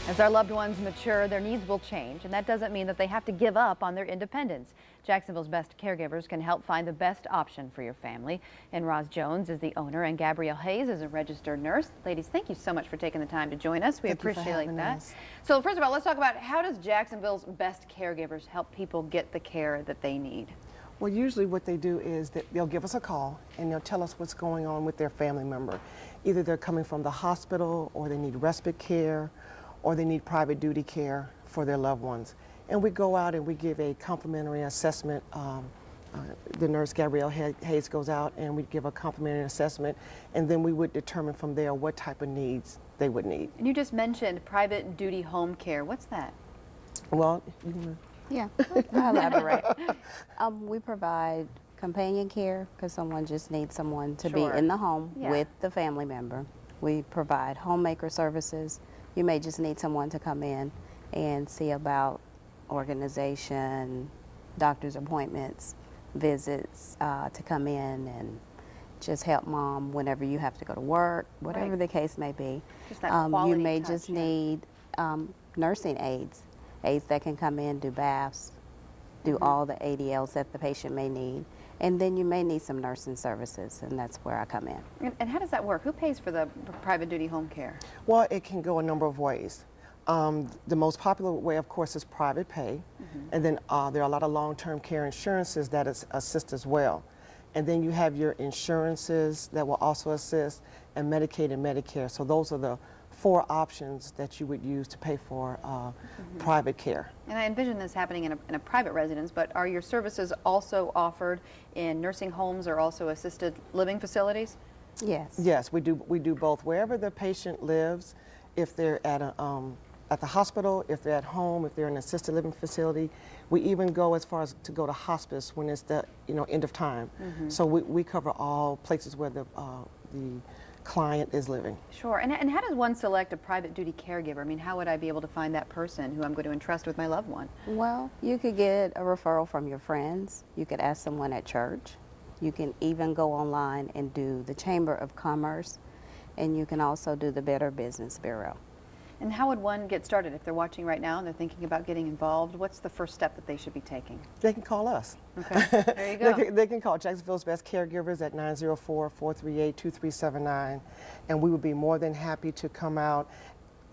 As our loved ones mature, their needs will change, and that doesn't mean that they have to give up on their independence. Jacksonville's best caregivers can help find the best option for your family. And Roz Jones is the owner, and Gabrielle Hayes is a registered nurse. Ladies, thank you so much for taking the time to join us. We appreciate that. So first of all, let's talk about how does Jacksonville's best caregivers help people get the care that they need? Well, usually what they do is that they'll give us a call and they'll tell us what's going on with their family member. Either they're coming from the hospital, or they need respite care, or they need private duty care for their loved ones. And we go out and we give a complimentary assessment. The nurse, Gabrielle Hayes, goes out and we give a complimentary assessment, and then we would determine from there what type of needs they would need. And you just mentioned private duty home care. What's that? Well, yeah, I'll elaborate. We provide companion care because someone just needs someone to be in the home with the family member. We provide homemaker services. You may just need someone to come in and see about organization, doctor's appointments, visits, to come in and just help mom whenever you have to go to work, whatever the case may be. Just that quality you may touch, just need nursing aides that can come in, do baths, do all the ADLs that the patient may need. And then you may need some nursing services, and that's where I come in. And how does that work? Who pays for the private duty home care? well, it can go a number of ways. The most popular way, of course, is private pay. And then there are a lot of long-term care insurances that assist as well. And then you have your insurances that will also assist, and Medicaid and Medicare. So those are the 4 options that you would use to pay for private care. And I envision this happening in a private residence, but are your services also offered in nursing homes or also assisted living facilities? Yes. Yes, we do both. Wherever the patient lives, if they're at the hospital, if they're at home, if they're in an assisted living facility, we even go as far as to go to hospice when it's the end of time. So we cover all places where the client is living. Sure. And how does one select a private duty caregiver? I mean, how would I be able to find that person who I'm going to entrust with my loved one? Well, you could get a referral from your friends. You could ask someone at church. You can even go online and do the Chamber of Commerce, and you can also do the Better Business Bureau. And how would one get started if they're watching right now and they're thinking about getting involved? What's the first step that they should be taking? They can call us. Okay, there you go. They can call Jacksonville's Best Caregivers at 904-438-2379, and we would be more than happy to come out,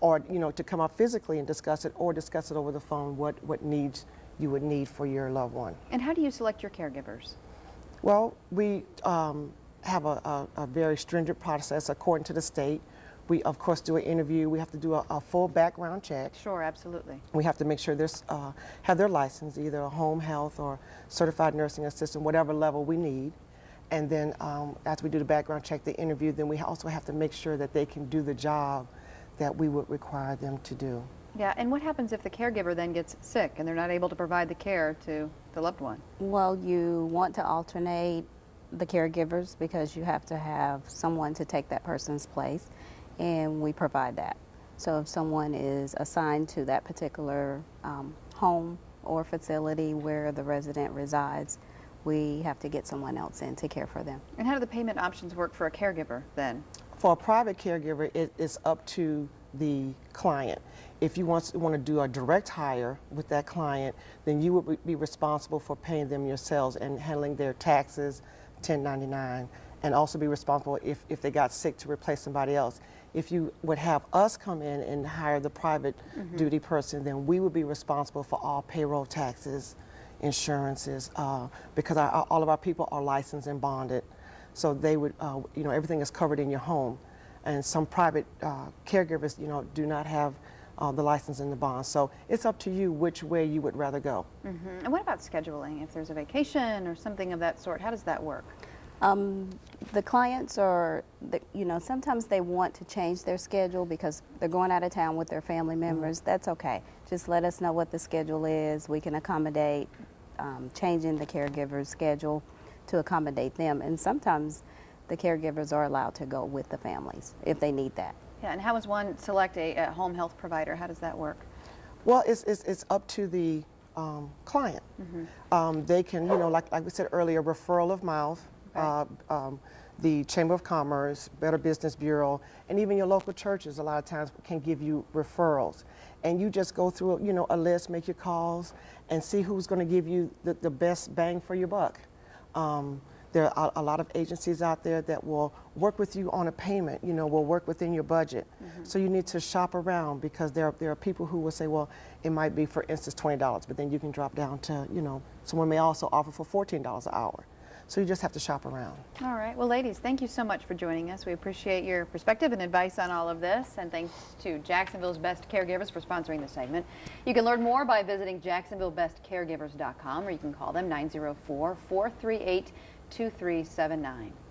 or to come out physically and discuss it, or discuss it over the phone, what needs you would need for your loved one. And how do you select your caregivers? Well, we have a very stringent process according to the state. We, of course, do an interview. We have to do a full background check. Sure, absolutely. We have to make sure they have their license, either a home health or certified nursing assistant, whatever level we need. And then after we do the background check, the interview, then we also have to make sure that they can do the job that we would require them to do. Yeah, and what happens if the caregiver then gets sick and they're not able to provide the care to the loved one? Well, you want to alternate the caregivers because you have to have someone to take that person's place, and we provide that. So if someone is assigned to that particular home or facility where the resident resides, we have to get someone else in to care for them. And how do the payment options work for a caregiver then? For a private caregiver, it's up to the client. If you want to do a direct hire with that client, then you would be responsible for paying them yourselves and handling their taxes, 1099, and also be responsible if they got sick to replace somebody else. If you would have us come in and hire the private duty person, then we would be responsible for all payroll taxes, insurances, because all of our people are licensed and bonded. So they would, everything is covered in your home. And some private caregivers, do not have the license and the bond. So it's up to you which way you would rather go. And what about scheduling? If there's a vacation or something of that sort, how does that work? The clients are, sometimes they want to change their schedule because they're going out of town with their family members. That's okay. Just let us know what the schedule is. We can accommodate changing the caregiver's schedule to accommodate them. And sometimes the caregivers are allowed to go with the families if they need that. Yeah, and how does one select a home health provider? How does that work? Well, it's up to the client. They can, like we said earlier, referral of mouth. the Chamber of Commerce, Better Business Bureau, and even your local churches a lot of times can give you referrals. And you just go through, you know, a list, make your calls, and see who's going to give you the best bang for your buck. There are a lot of agencies out there that will work with you on a payment, you know, will work within your budget. So you need to shop around, because there are people who will say, well, it might be, for instance, $20, but then you can drop down to, you know, someone may also offer for $14 an hour. So you just have to shop around. All right. Well, ladies, thank you so much for joining us. We appreciate your perspective and advice on all of this. And thanks to Jacksonville's Best Caregivers for sponsoring this segment. You can learn more by visiting jacksonvillebestcaregivers.com, or you can call them 904-438-2379.